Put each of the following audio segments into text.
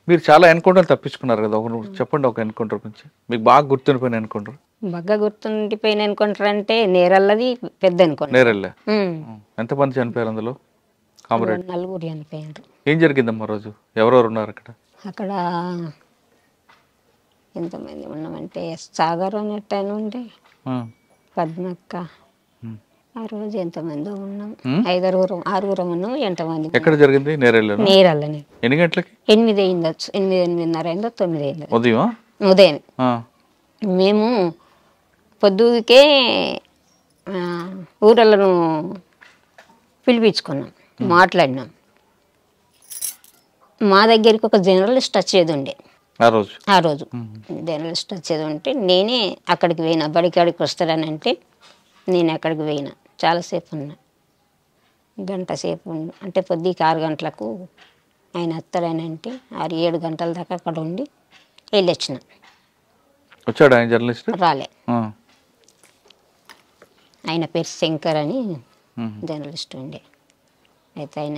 మీరు చాలా ఎన్కౌంటర్ తప్పించుకున్నారు కదా, ఒక చెప్పండి ఒక ఎన్కౌంటర్ గురించి మీకు బాగా గుర్తుండిపోయిన ఎన్కౌంటర్. బాగా గుర్తుండిపోయిన ఎన్కౌంటర్ అంటే నేరల్లది పెద్ద ఎన్కౌంటర్. నేరెళ్ళే ఎంతమంది చనిపోయారు అందులో? కామ్రేడ్ నలుగురు చనిపోయారు. ఏం జరిగిందమ్మా రోజు? ఎవరెవరు ఉన్నారు అక్కడ? అక్కడ ఎంతమంది ఉన్నామంటే సాగర్ అనేటాయన ఉండే, పద్మక్క, ఆ రోజు ఎంతమంది ఉన్నాం, 6 ఉన్నాం. ఎంతమంది? ఎక్కడ జరిగింది? నేరల్లనే. ఎన్ని గంటలకి? 8 అయిందచ్చు, 8, 8:30 అయిందో 9 అయిందో ఉదయం. మేము పొద్దుకే ఊరలను పిలిపించుకున్నాం, మాట్లాడినాం. మా దగ్గరికి ఒక జర్నలిస్ట్ వచ్చేది ఉండే ఆ రోజు. జర్నలిస్ట్ వచ్చేది ఉంటే నేనే అక్కడికి పోయినా, బడికాడికి వస్తాడని అంటే నేను అక్కడికి పోయినా. చాలాసేపు ఉన్నా, గంట సేపు అంటే పొద్దుకి 6 గంటలకు ఆయన వస్తాడని అంటే 6-7 గంటల దాకా అక్కడ ఉండి వెళ్ళొచ్చిన. వచ్చాడు ఆయన జర్నలిస్ట్? రాలే. ఆయన పేరు శంకర్ అని జర్నలిస్ట్ ఉండే. అయితే ఆయన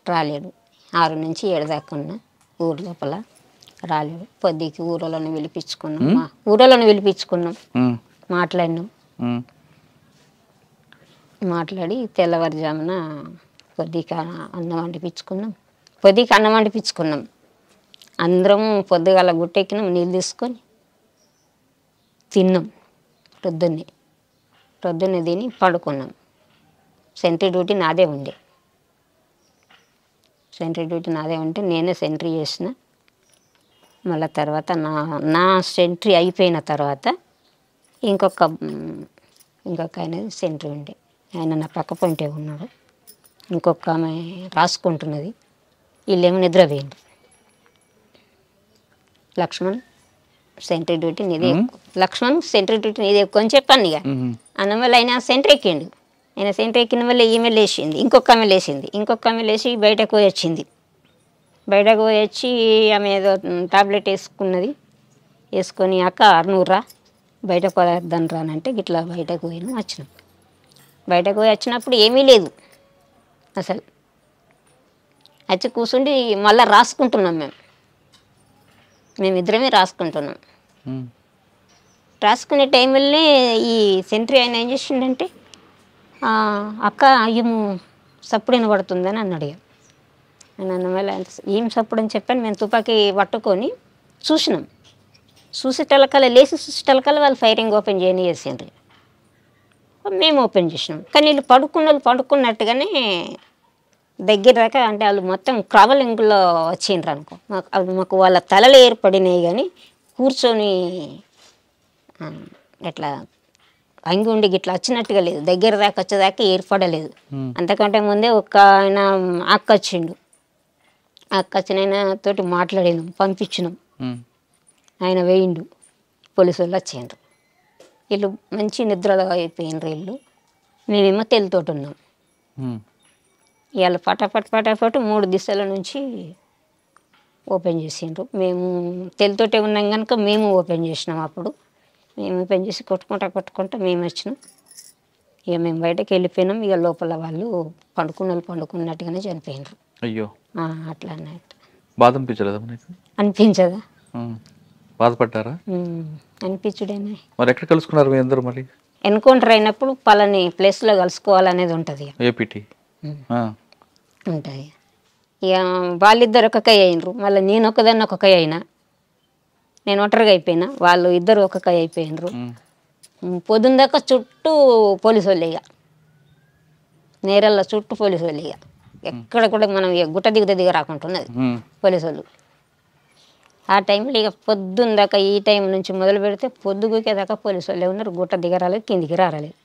రాలేడు. 6 నుంచి 7 దాకా ఉన్నా ఊరు లోపల, రాలేడు. పొద్దుకి ఊరలోనే పిలిపించుకున్నాం, మాట్లాడినాం. మాట్లాడి తెల్లవారుజామున పొద్దుకి అన్నం వండిపించుకున్నాం. అందరం పొద్దుగాల గుట్టెక్కినాం, నీళ్ళు తీసుకొని తిన్నాం. పొద్దున్నే తిని పడుకున్నాం. సెంట్రీ డ్యూటీ నాదే ఉండే. నేనే సెంట్రీ చేసిన. మళ్ళీ తర్వాత నా సెంట్రీ అయిపోయిన తర్వాత ఇంకొక ఆయన సెంట్రీ ఉండే, ఆయన నా పక్క పొంటే ఉన్నాడు. ఇంకొక ఆమె రాసుకుంటున్నది, వీళ్ళేమో నిద్రపోయింది. లక్ష్మణ్ సెంట్రీ డ్యూటీ నీదే ఎక్కువ అని చెప్పాను. ఇక అన్న వల్ల ఆయన సెంట్రీ ఎక్కిండు. ఆయన సెంట్రీ ఎక్కిన వల్ల ఈమె లేచింది, ఇంకొక ఆమె లేచి బయటకు పోయి వచ్చింది. ఆమె ఏదో టాబ్లెట్ వేసుకొని అక్క నువ్వురా బయటకు పోదాం రానంటే గిట్లా బయటకు వచ్చినాం. బయటకు పోయి వచ్చినప్పుడు ఏమీ లేదు అసలు. వచ్చి కూర్చుండి మళ్ళీ రాసుకుంటున్నాం. మేమిద్దరమే రాసుకుంటున్నాం. రాసుకునే టైంలోనే ఈ సెంట్రీ ఆయన ఏం చేసిండంటే, అక్క ఏమో సప్పుడు వినబడుతుందని అన్నాడు. నేను అన్నమల్ల ఏం సప్పుడు అని చెప్పాను. మేము తుపాకీ పట్టుకొని చూసినాం. చూసేటలకల్లా వాళ్ళు ఫైరింగ్ ఓపెన్ చేసిండ్రు. మేము ఓపెన్ చేసినాం. కానీ వీళ్ళు పడుకున్నట్టుగానే దగ్గర దాకా, అంటే వాళ్ళు మొత్తం క్రావలింగ్లో వచ్చిండ్రు అనుకో. మాకు వాళ్ళ తలలు ఏర్పడినాయి, కానీ కూర్చొని ఎట్లా అంగి గిట్లా వచ్చినట్టుగా లేదు. దగ్గర దాకా వచ్చేదాకా ఏర్పడలేదు. అంతకంటే ముందే ఒక ఆయన అక్క వచ్చిండు. వచ్చిన ఆయన తోటి మాట్లాడినాం, పంపించినాం. ఆయన వేయిండు, పోలీసు వాళ్ళు వచ్చిండ్రు. వీళ్ళు మంచి నిద్రలో అయిపోయినరు వీళ్ళు. మేమేమో తెలతోటి ఉన్నాం. ఇవాళ పటాపట్ 3 దిశల నుంచి ఓపెన్ చేసిండ్రు. మేము తెలతోటే ఉన్నాం కనుక మేము ఓపెన్ చేసినాం. అప్పుడు మేము ఓపెన్ చేసి కొట్టుకుంటా మేము వచ్చినాం. ఇక మేము బయటకు వెళ్ళిపోయినాం. ఇక లోపల వాళ్ళు పండుకున్నట్టుగానే చనిపోయినారు. అయ్యో, అట్లా అన్నట్టు. బాధ అనిపించదా? బాధపడ్డారా? అనిపించుడేనా. మరి ఎక్కడ కలుసుకున్నారు మీ అందరూ? మళ్ళీ ఎన్కౌంటర్ అయినప్పుడు పలాని ప్లేస్లో కలుసుకోవాలనేది ఉంటుంది. ఏపీటీ ఉంటుంది. ఇక వాళ్ళిద్దరు ఒక కై అయినరు. మళ్ళీ నేను ఒకదాన్ని ఒక కై అయినా. నేను ఒంటరిగా అయిపోయినా, వాళ్ళు ఇద్దరు ఒక కై అయిపోయినరు. పొద్దున్న దాకా చుట్టూ పోలీసు వాళ్ళు. ఇక నేరల్ల చుట్టూ పోలీసు వాళ్ళు. ఇక ఎక్కడ కూడా మనం గుట్ట దిగ రాకుంటున్నది పోలీసు వాళ్ళు. ఆ టైంలో ఇక పొద్దున్న దాకా, ఈ టైం నుంచి మొదలు పెడితే పొద్దుగుకేదాకా పోలీసు వాళ్ళే ఉన్నారు. గుట్ట దిగరాలేదు, కిందికి రాలేదు.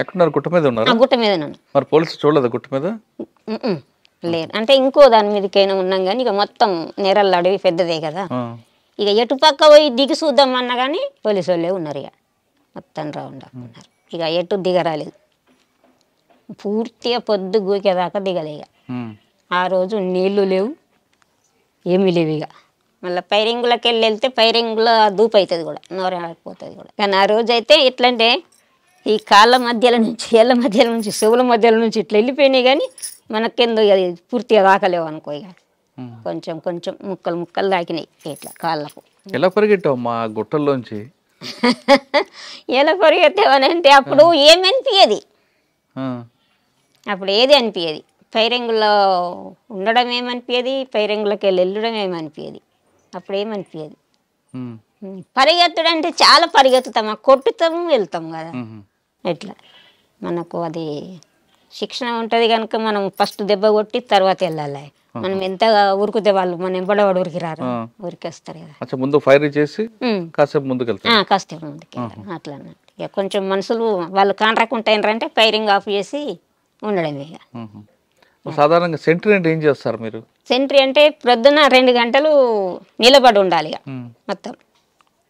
ఎక్కడున్నారు? గుట్ట మీద ఉన్నారు. గుట్ట మీద నన్ను మరి పోలీసు చూడలేదు గుట్ట మీద? లేదు. అంటే ఇంకో దాని మీదకైనా ఉన్నాం, కానీ ఇక మొత్తం నేరల్ల అడవి పెద్దదే కదా. ఇక ఎటు పక్క పోయి దిగి చూద్దామన్నా కానీ పోలీసు వాళ్ళే ఉన్నారు. ఇక మొత్తం రౌండ్ ఉన్నారు. ఇక ఎటు దిగరాలేదు. పూర్తిగా పొద్దు గూకేదాకా దిగలే. ఇక ఆ రోజు నీళ్లు లేవు, ఏమీ లేవు. ఇక మళ్ళీ పైరింగులకి వెళ్తే పైరింగులో దూపు అవుతుంది కూడా, నోరైపోతుంది కూడా. కానీ ఆ రోజు అయితే ఎట్లంటే ఈ కాళ్ళ మధ్యల నుంచి, ఏళ్ళ మధ్యల నుంచి, చెవుల మధ్యల నుంచి ఇట్లా వెళ్ళిపోయినాయి, కానీ మనకెందుకు అది పూర్తిగా రాకలేవు అనుకో. ఇక కొంచెం కొంచెం ముక్కలు ముక్కలు తాకినాయి ఇట్లా కాళ్ళకు. ఎలా పరిగెట్టావు మా గుట్టల్లోంచి? ఎలా పరిగెత్తావనంటే అప్పుడు ఏమనిపించేది, అప్పుడు ఏది అనిపించేది. ఫైరింగ్లో ఉండడం ఏమనిపించేది, ఫైరింగ్లోకి వెళ్ళడం ఏమనిపించేది, అప్పుడు ఏమనిపించేది. పరిగెత్తుడు అంటే చాలా పరిగెత్తుతాం, కొట్టుతాము వెళ్తాం కదా. ఎట్లా మనకు అది శిక్షణ ఉంటుంది కనుక మనం ఫస్ట్ దెబ్బ కొట్టి తర్వాత వెళ్ళాలి. మనం ఎంతగా ఉరుకుతే వాళ్ళు మనం ఎంబడవాడు ఉరికిరారు, ఉరికేస్తారు కదా. ముందు ఫైర్ చేసి కాసేపు ముందుకు వెళ్తారు, కాసేపు ముందుకు అట్లా అన్నట్టు. ఇక కొంచెం మనుషులు వాళ్ళు కాంట్రాక్ట్ ఫైరింగ్ ఆఫ్ చేసి ఉండడం. ఇక సాధారణంగా సెంట్రీ అంటే ఏం చేస్తారు మీరు? సెంట్రీ అంటే ప్రొద్దున 2 గంటలు నిలబడి ఉండాలి ఇక మొత్తం.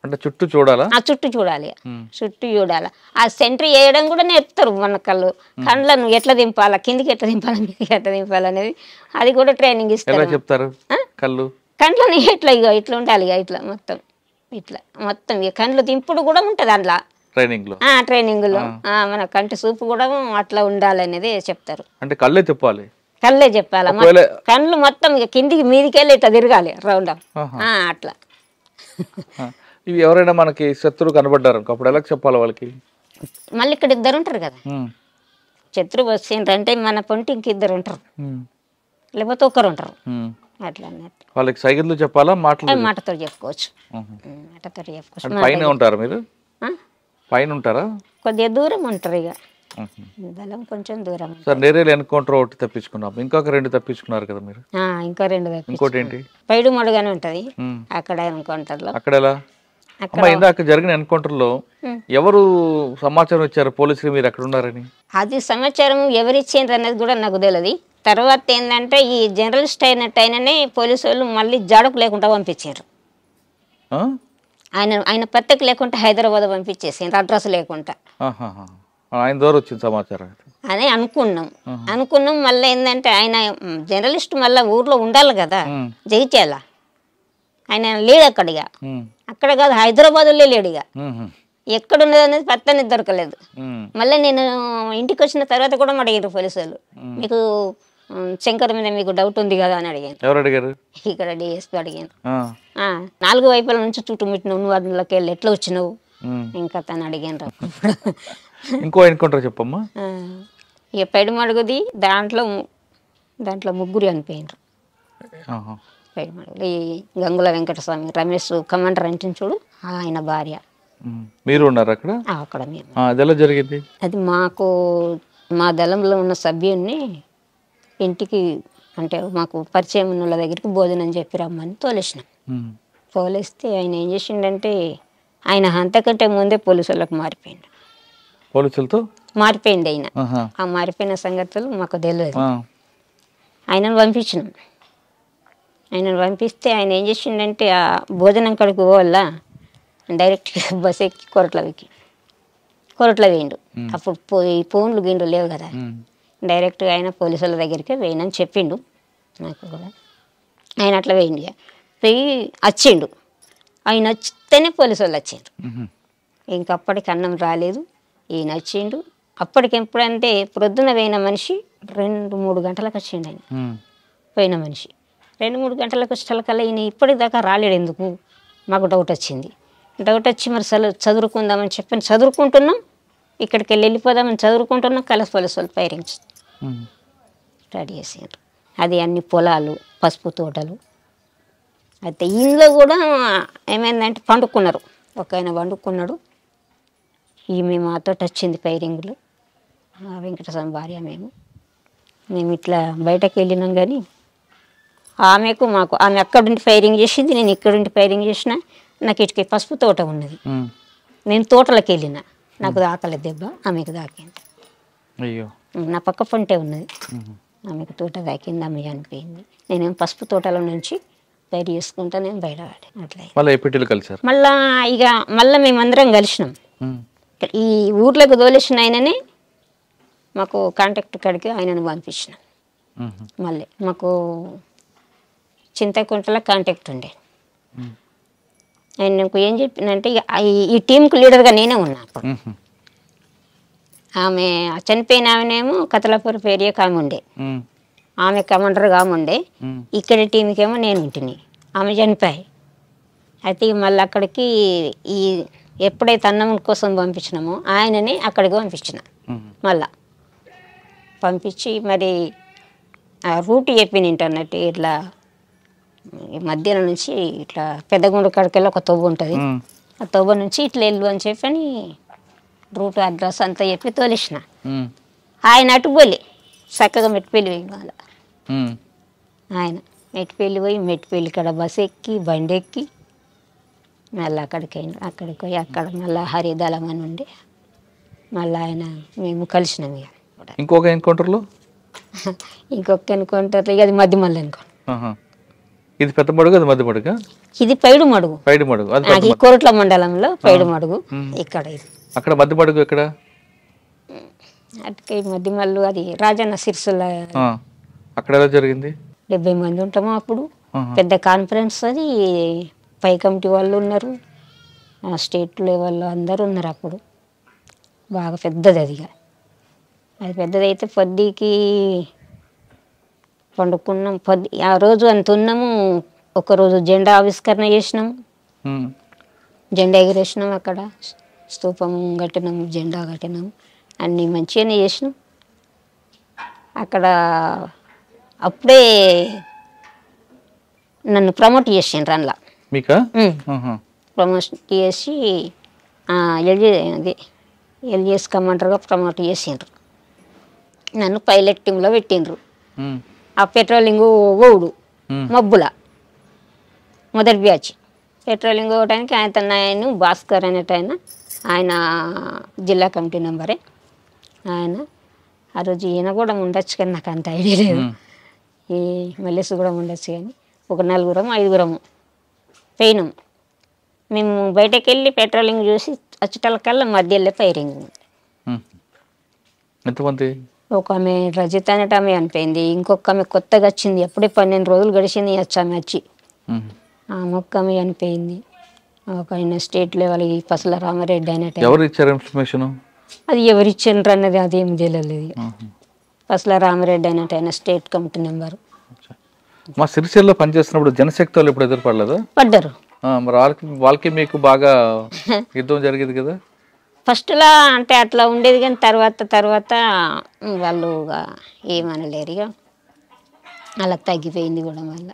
అంటే చుట్టూ చూడాలా? చుట్టూ చూడాలి, చుట్టూ చూడాలి. ఆ సెంట్రీ వేయడం కూడా నేర్పుతారు మన కళ్ళను ఎట్లా దింపాలా, కిందికి ఎట్లా దింపాలా, మీదకి ఎట్లా దింపాలి అనేది అది కూడా ట్రైనింగ్ ఇస్తారు. చెప్తారు కండ్లని ఎట్లా ఇక ఇట్లా ఉండాలి, ఇక ఇట్లా మొత్తం ఇట్లా మొత్తం ఇక కండ్లు దింపుడు కూడా ఉంటుంది అందులో ట్రైనింగ్లో. మన కంటి చూపు కూడా అట్లా ఉండాలి అనేది చెప్తారు. అంటే కళ్ళే తిప్పాలి, కళ్ళే చెప్పాలి, కళ్ళు మొత్తం ఇక కిందికి మీదికి వెళ్ళి ఇట్లా తిరగాలి రౌండ్ అట్లా. ఇవి ఎవరైనా మనకి శత్రువు కనబడ్డారు అప్పుడు ఎలా చెప్పాలి వాళ్ళకి? మళ్ళీ ఇక్కడ 2 ఉంటారు కదా, శత్రువు వచ్చిండ్రంటే మన పొంటి ఇంకిద్దరు ఉంటారు, లేకపోతే ఒకరు ఉంటారు అట్లా అన్నట్టు. వాళ్ళకి సైకిల్ చెప్పాలా, మాటతో చెప్పుకోవచ్చు, మాటతో చెప్పుకోవచ్చు. పైన ఉంటారు మీరు? పైన ఉంటారా? కొద్దిగా దూరం ఉంటారు, ఇక బలం కొంచెం దూరం. సార్ నేరేలు ఎన్కౌంటర్ ఒకటి తప్పించుకున్నాం, ఇంకొక 2 తప్పించుకున్నారు కదా మీరు? ఇంకో 2 ఇంకోటి ఏంటి? పైడు మడుగానే ఉంటది అక్కడ ఎన్కౌంటర్ లో. అక్కడ ఎలా? ఇందాక జరిగిన ఎన్కౌంటర్ లో ఎవరు సమాచారం ఇచ్చారు పోలీసులు మీరు అక్కడ ఉన్నారని? అది సమాచారం ఎవరు ఇచ్చిండ్రు అనేది కూడా నాకు తెలియదు. తర్వాత ఏంటంటే ఈ జర్నలిస్ట్ అయినట్టు ఆయననే పోలీసు వాళ్ళు మళ్ళీ జాడకు లేకుండా పంపించారు. ఆయన పత్రిక లేకుండా హైదరాబాద్ పంపించేసిండ్రు, అడ్రస్ లేకుండా. ఆయన ద్వారా వచ్చింది సమాచారం అదే అనుకున్నాం. మళ్ళీ ఏంటంటే ఆయన జర్నలిస్ట్ మళ్ళీ ఊర్లో ఉండాలి కదా, జగిత్యాల. ఆయన లేడు అక్కడ కాదు, హైదరాబాద్లో లేడు. ఇక ఎక్కడున్నది అనేది పత్తనే దొరకలేదు. మళ్ళీ నేను ఇంటికి వచ్చిన తర్వాత కూడా అడిగారు పోలీసు వాళ్ళు, మీకు శంకర్ మీద మీకు డౌట్ ఉంది కదా అని అడిగాను. ఎవరు అడిగారు? ఇక్కడ డిఎస్పీ అడిగాను. 4 వైపుల నుంచి చుట్టుముట్టినావు, నువ్వు అందులోకి వెళ్ళి ఎట్లా వచ్చినావు ఇంకా తను అడిగాను. ఇంకో ఎన్కౌంటర్ చెప్పమ్మా. ఇక పెడుమడుగుది దాంట్లో 3 చనిపోయినారు. పెడుమడుగులు ఈ గంగుల వెంకటస్వామి, రమేష్ కమాండర్ అంటే చూడు, ఆయన భార్య. మీరు ఉన్నారు అక్కడ? అక్కడ మేము. అది ఎలా జరిగింది? అది మా దళంలో ఉన్న సభ్యుడిని ఇంటికి అంటే మాకు పరిచయం ఉన్న వాళ్ళ దగ్గరికి భోజనం చెప్పి రమ్మని తోలేసినాం. తోలేస్తే ఆయన ఏం చేసిండంటే ఆయన అంతకంటే ముందే పోలీసు వాళ్ళకి మారిపోయిండు. పోలీసులతో మారిపోయింది ఆయన. ఆ మారిపోయిన సంగతులు మాకు తెలియదు. ఆయనను పంపించినాం. ఆయనను పంపిస్తే ఆయన ఏం చేసిండంటే ఆ భోజనం కడుకు పోవాల డైరెక్ట్గా బస్ ఎక్కి కొరట్లో వేయండు. అప్పుడు ఫోన్లు గిండ్లు లేవు కదా, డైరెక్ట్గా ఆయన పోలీసుల దగ్గరికి వేయనని చెప్పిండు నాకు కూడా. ఆయన అట్లా వేయండి పోయి వచ్చిండు. ఆయన వచ్చితేనే పోలీసు వాళ్ళు వచ్చిండ్రు. ఇంకప్పటికి అన్నం రాలేదు, ఈయన వచ్చిండు. అప్పటికెప్పుడంటే ప్రొద్దున పోయిన మనిషి 2-3 గంటలకు వచ్చిండు. ఆయన పోయిన మనిషి 2-3 గంటలకు వచ్చేటకల్లా ఈయన ఇప్పటిదాకా రాలేడు. ఎందుకు మాకు డౌట్ వచ్చింది. డౌట్ వచ్చి మరి చదువుకుందామని చెప్పి చదువుకుంటున్నాం, ఇక్కడికి వెళ్ళిపోదామని చదువుకుంటున్నాం. కలసి పోలీసు వాళ్ళు ఫైరింగ్ రెడీ చేసిండ్రు. అది అన్ని పొలాలు, పసుపు తోటలు. అయితే ఇంట్లో కూడా ఏమైందంటే పండుకున్నారు. ఒక ఆయన పండుకున్నాడు. ఈమె మాతో వచ్చింది ఫైరింగ్లు, వెంకటస్వామి భార్య. మేము ఇట్లా బయటకు వెళ్ళినాం కానీ ఆమెకు మాకు ఆమె అక్కడుండి ఫైరింగ్ చేసింది, నేను ఇక్కడుండి ఫైరింగ్ చేసిన. నాకు ఇటుకి పసుపు తోట ఉన్నది, నేను తోటలోకి వెళ్ళిన, నాకు దాకలేదు దెబ్బ, ఆమెకు దాకింది. నా పక్క పంటే ఉన్నది, ఆమెకు తోట దాకింది, ఆమె చనిపోయింది. నేనేం పసుపు తోటలో నుంచి ఫైర్ చేసుకుంటా నేను బయటపడి అట్లా. మళ్ళీ మేమందరం కలిసినాం. ఈ ఊర్లోకి తోలేసిన ఆయననే మాకు కాంటాక్ట్ కాడికి ఆయనను పంపించినాం. మళ్ళీ మాకు చింతకుంటలో కాంటాక్ట్ ఉండే. ఆయన నాకు ఏం చెప్పినంటే ఈ టీంకు లీడర్గా నేనే ఉన్నా అప్పుడు. ఆమె చనిపోయిన ఆమెనేమో కతలాపూర్ ఏరియాకి ఆమె ఉండే. ఆమె కమాండర్ కాముండే, ఇక్కడ టీంకేమో నేను ఉంటిని. ఆమె చనిపోయి అయితే మళ్ళీ అక్కడికి ఈ ఎప్పుడైతే అన్నం కోసం పంపించినామో ఆయనని అక్కడికి పంపించిన. మళ్ళా పంపించి మరి ఆ రూట్ చెప్పింది అన్నట్టు, ఇట్లా మధ్యాహ్నం నుంచి ఇట్లా పెద్దగుండు కాడికెళ్ళి ఒక తవ్వ ఉంటుంది, ఆ తవ్వ నుంచి ఇట్లా వెళ్ళు అని చెప్పని రూట్ అడ్రస్ అంతా చెప్పి తోలిసిన. ఆయన అటు పోలే, చక్కగా మెట్టిపల్లి పోయి మళ్ళా ఆయన మెట్టిపల్లి పోయి మెట్టిపల్లి కాడ బస్సు ఎక్కి బండి ఎక్కి మళ్ళీ అక్కడికి పోయి అక్కడ మళ్ళీ హరిదళం అని ఉండి మళ్ళీ ఆయన మేము కలిసినాం. ఇక ఇంకొక ఎన్కౌంటర్లో ఇంకొక ఎన్కౌంటర్ ఇక అది మధ్య మళ్ళీ ఎన్కౌంటర్. ఇది పెద్ద మడుగు, అది మధ్య మడుగు, ఇది పైడు మడుగు. పైడు మడుగు అది కోరట్ల మండలంలో పైడు మడుగు. ఇక్కడ ఇది అక్కడ మధ్య మడుగు ఎక్కడ? అటుకై మధ్య మల్లు అది రాజన్న సిరిసిల్ల. అక్కడ ఎలా జరిగింది? 70 మంది ఉంటాము అప్పుడు. పెద్ద కాన్ఫరెన్స్ అది, పై కమిటీ వాళ్ళు ఉన్నారు, స్టేట్ లెవెల్లో అందరూ ఉన్నారు అప్పుడు. బాగా పెద్దది అది. అది పెద్దదైతే పొద్దుకి పండుకున్నాం. ఆ రోజు అంత ఉన్నాము. ఒకరోజు జెండా ఆవిష్కరణ చేసినాము, జెండా ఎగిరేసినాం, అక్కడ స్తూపం కట్టినాము, జెండా కట్టినాము, అన్నీ మంచిగానే చేసినాం. అక్కడ అప్పుడే నన్ను ప్రమోట్ చేసిండ్రు అందులో. ప్రమోట్ చేసి ఎల్జిఎస్ కమాండర్గా ప్రమోట్ చేసిండ్రు. నన్ను పైలట్ టీంలో పెట్టిండ్రు. ఆ పెట్రోలింగ్ ఓవుడు మబ్బుల మొదటి బ్యాచ్ పెట్రోలింగ్ ఓవడానికి ఆయన భాస్కర్ అనేట ఆయన జిల్లా కమిటీ మెంబరే. ఆయన ఆ రోజు ఈయన కూడా ఉండొచ్చు కానీ నాకు అంత ఐడియా లేదు, ఈ మల్లేసు కూడా ఉండొచ్చు కానీ ఒక 4-5 పోయినాం. మేము బయటకు వెళ్ళి పెట్రోలింగ్ చూసి వచ్చేటల్కల్లా మధ్యలో ఫైరింగ్. ఎంతమంది? ఒక ఆమె రజిత అనేట ఆమె అనిపోయింది, ఇంకొక ఆమె కొత్తగా వచ్చింది, అప్పుడే 12 రోజులు గడిచింది ఆమె వచ్చి. ఆమె ఒక్క ఆమె అనిపోయింది. ఒక ఆయన స్టేట్ లెవెల్ పసల రామారెడ్డి అనేట. ఎవరు ఇచ్చారు ఇన్ఫర్మేషన్? అది ఎవరు ఇచ్చిండ్రు అన్నది అదేం తెలియలేదు. పసల రామారెడ్డి అనేట ఆయన స్టేట్ కమిటీ మెంబరు. మా సిరిసిల్లో పనిచేస్తున్నప్పుడు జనశక్తి వాళ్ళు ఎప్పుడు ఎదురుపడలేదా? పడ్డారు. మరి వాళ్ళకి మీకు బాగా యుద్ధం జరిగేది కదా? ఫస్ట్లా అంటే అట్లా ఉండేది కానీ తర్వాత వాళ్ళు ఏమనలేరు, ఇక అలా తగ్గిపోయింది కూడా మళ్ళీ.